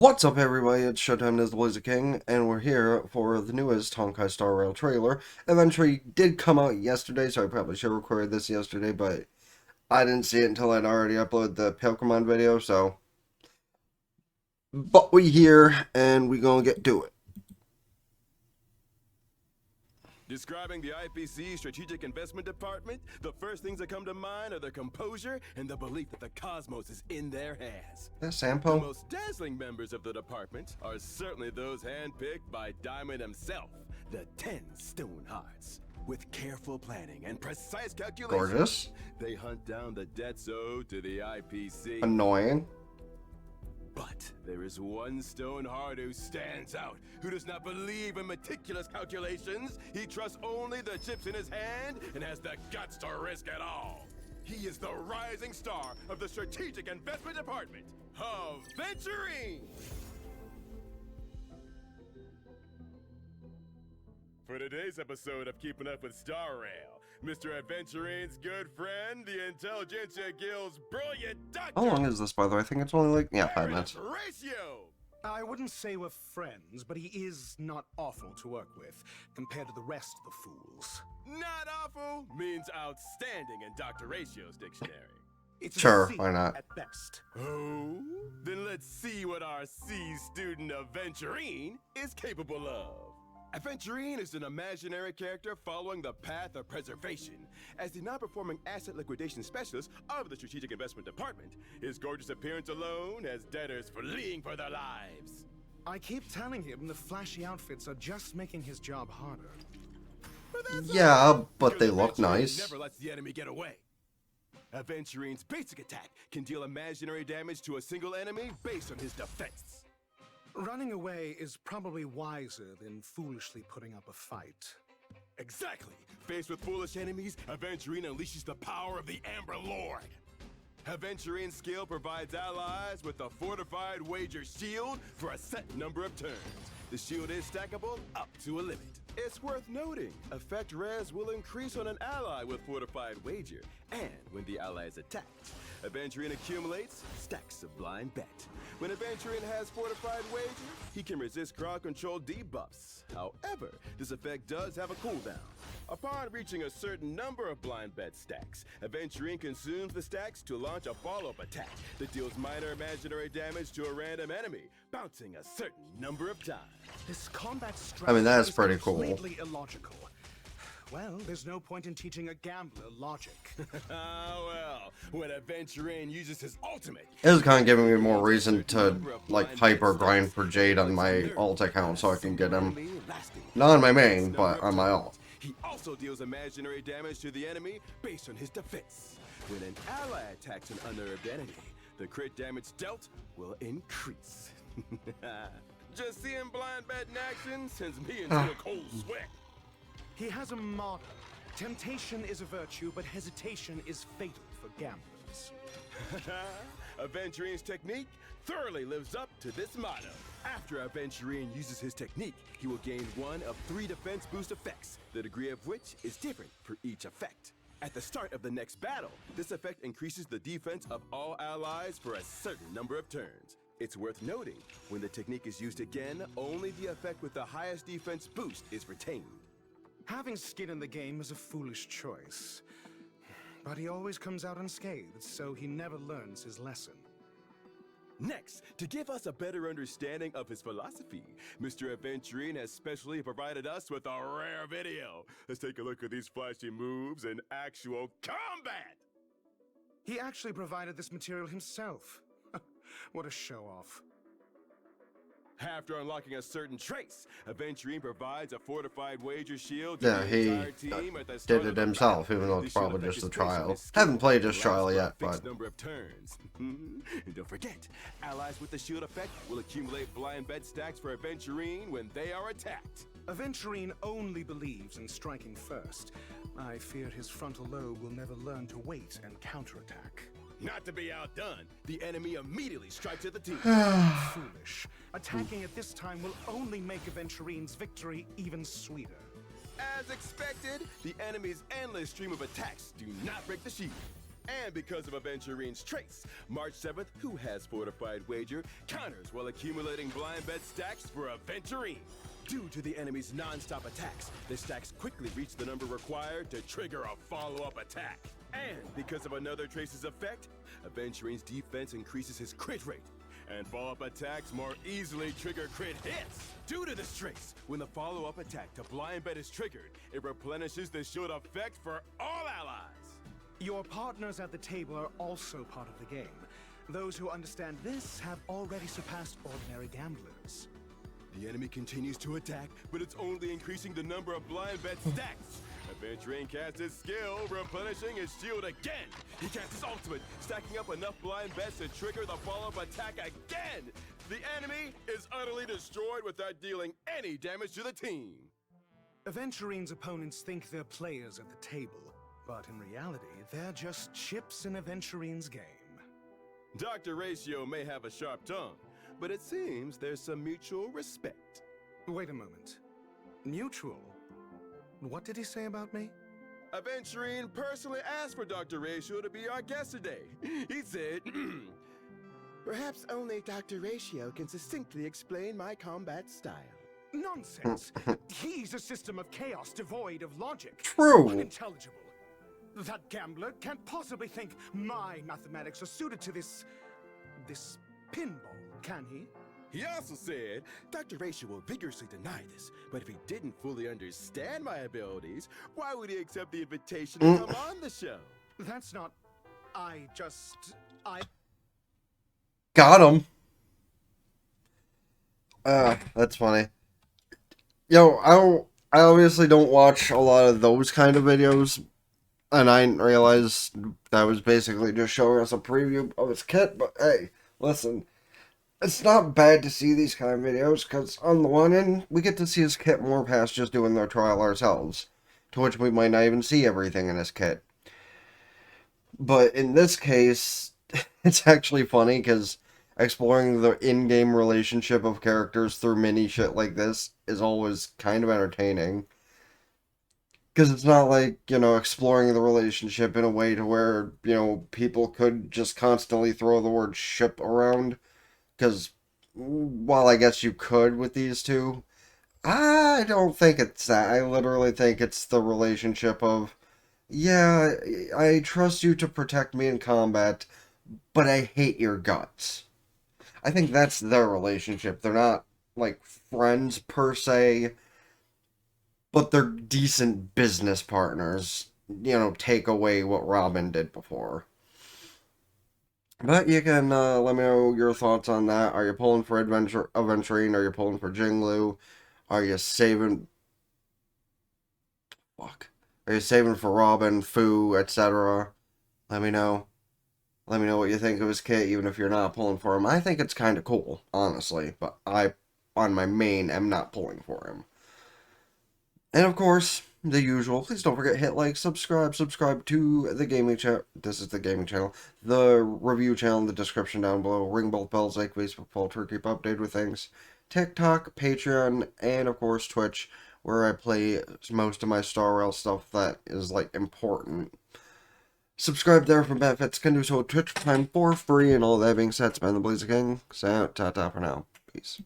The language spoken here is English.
What's up, everybody? It's Showtime as TheBlaziking, and we're here for the newest Honkai Star Rail trailer. Eventually did come out yesterday, so I probably should have recorded this yesterday, but I didn't see it until I'd already uploaded the Pokemon video, so... But we here, and we gonna get to it. Describing the IPC Strategic Investment Department, the first things that come to mind are their composure and the belief that the cosmos is in their hands. That The Sampo? most dazzling members of the department are certainly those handpicked by Diamond himself, the 10 Stone Hearts. With careful planning and precise calculations, Gorgeous. they hunt down the debts owed to the IPC. Annoying. But there is one Stoneheart who stands out, who does not believe in meticulous calculations. He trusts only the chips in his hand and has the guts to risk it all. He is the rising star of the Strategic Investment Department, Aventurine! For today's episode of Keeping Up with Star Rail, Mr. Aventurine's good friend, the Intelligentsia Guild's brilliant doctor... How long is this, by the way? I think it's only like, 5 minutes. Ratio! I wouldn't say we're friends, but he is not awful to work with, compared to the rest of the fools. Not awful means outstanding in Dr. Ratio's dictionary. It's Sure, a C why not? at best. Oh? Then let's see what our C student Aventurine is capable of. Aventurine is an imaginary character following the path of preservation. As the non-performing asset liquidation specialist of the Strategic Investment Department, his gorgeous appearance alone has debtors fleeing for their lives. I keep telling him the flashy outfits are just making his job harder. But that's Yeah, all right, but they because look Aventurine nice. never lets the enemy get away. Aventurine's basic attack can deal imaginary damage to a single enemy based on his defense. Running away is probably wiser than foolishly putting up a fight. Exactly! Faced with foolish enemies, Aventurine unleashes the power of the Amber Lord. Aventurine's skill provides allies with a fortified wager shield for a set number of turns. The shield is stackable up to a limit. It's worth noting, effect res will increase on an ally with fortified wager, and when the ally is attacked, Aventurine accumulates stacks of blind bet. When Aventurine has fortified wager, he can resist crowd control debuffs. However, this effect does have a cooldown. Upon reaching a certain number of blind bet stacks, Aventurine consumes the stacks to launch a follow-up attack that deals minor imaginary damage to a random enemy, bouncing a certain number of times. This combat strategy I mean, that's is pretty cool. completely illogical. Well, there's no point in teaching a gambler logic. Well, when Aventurine uses his ultimate... It was kind of giving me more reason to, like, hyper grind for Jade on my alt account so I can get him. Not on my main, but on my alt. He also deals imaginary damage to the enemy based on his defense. When an ally attacks an unnerved enemy, the crit damage dealt will increase. Just seeing blind bet in action sends me into a cold sweat. He has a motto. Temptation is a virtue, but hesitation is fatal for gamblers. Aventurine's technique thoroughly lives up to this motto. After Aventurine uses his technique, he will gain one of 3 defense boost effects, the degree of which is different for each effect. At the start of the next battle, this effect increases the defense of all allies for a certain number of turns. It's worth noting, when the technique is used again, only the effect with the highest defense boost is retained. Having skin in the game is a foolish choice. But he always comes out unscathed, so he never learns his lesson. Next, to give us a better understanding of his philosophy, Mr. Aventurine has specially provided us with a rare video. Let's take a look at these flashy moves in actual combat! He actually provided this material himself. What a show-off. After unlocking a certain trace, Aventurine provides a fortified wager shield to Yeah, the he entire team at the start did of it the himself, battle. even though The it's shield probably effect just a is based on trial. his skill Haven't played this and lasts trial for a yet, fixed but... number of turns. And don't forget, allies with the shield effect will accumulate blind bet stacks for Aventurine when they are attacked. Aventurine only believes in striking first. I fear his frontal lobe will never learn to wait and counterattack. Not to be outdone, the enemy immediately strikes at the team. Foolish. Attacking at this time will only make Aventurine's victory even sweeter. As expected, the enemy's endless stream of attacks do not break the shield. And because of Aventurine's trace, March 7th, who has fortified wager, counters while accumulating blind bet stacks for Aventurine. Due to the enemy's non-stop attacks, the stacks quickly reach the number required to trigger a follow-up attack. And because of another trace's effect, Aventurine's defense increases his crit rate, and follow-up attacks more easily trigger crit hits. Due to this trace, when the follow-up attack to blind bet is triggered, it replenishes the shield effect for all allies. Your partners at the table are also part of the game. Those who understand this have already surpassed ordinary gamblers. The enemy continues to attack, but it's only increasing the number of blind bet stacks. Aventurine casts his skill, replenishing his shield again. He casts his ultimate, stacking up enough blind bets to trigger the follow-up attack again. The enemy is utterly destroyed without dealing any damage to the team. Aventurine's opponents think they're players at the table, but in reality, they're just chips in Aventurine's game. Dr. Ratio may have a sharp tongue, but it seems there's some mutual respect. Wait a moment. Mutual? What did he say about me? Aventurine personally asked for Dr. Ratio to be our guest today. He said, perhaps only Dr. Ratio can succinctly explain my combat style. Nonsense! He's a system of chaos devoid of logic. True. Unintelligible. That gambler can't possibly think my mathematics are suited to this pinball, can he? He also said Dr. Ratio will vigorously deny this, but if he didn't fully understand my abilities, why would he accept the invitation to come on the show? That's not... I... Got him. That's funny. Yo, I obviously don't watch a lot of those kind of videos, and I didn't realize that was basically just showing us a preview of his kit, but hey, listen, it's not bad to see these kind of videos, because on the one end, we get to see his kit more past just doing their trial ourselves, to which we might not even see everything in his kit. But in this case, it's actually funny, because exploring the in-game relationship of characters through mini shit like this is always kind of entertaining. Because it's not like, exploring the relationship in a way to where, people could just constantly throw the word ship around. Because, while I guess you could with these two, I don't think it's that. I literally think it's the relationship of, yeah, I trust you to protect me in combat, but I hate your guts. I think that's their relationship. They're not, like, friends per se, but they're decent business partners. Take away what Robin did before. But you can let me know your thoughts on that. Are you pulling for Aventurine? Are you pulling for Jinglu? Are you saving... Fuck. Are you saving for Robin, Fu, etc.? Let me know. Let me know what you think of his kit, even if you're not pulling for him. I think it's kind of cool, honestly. But I, on my main, am not pulling for him. And of course, the usual. Please don't forget, hit like, subscribe to the gaming channel. This is the gaming channel. The review channel in the description down below. Ring both bells like Facebook follow to keep updated with things. TikTok, Patreon, and of course Twitch, where I play most of my Star Rail stuff that is, like, important. Subscribe there for benefits. Can do so at Twitch Prime for free. And all that being said, it's been TheBlaziking. So, ta-ta for now. Peace.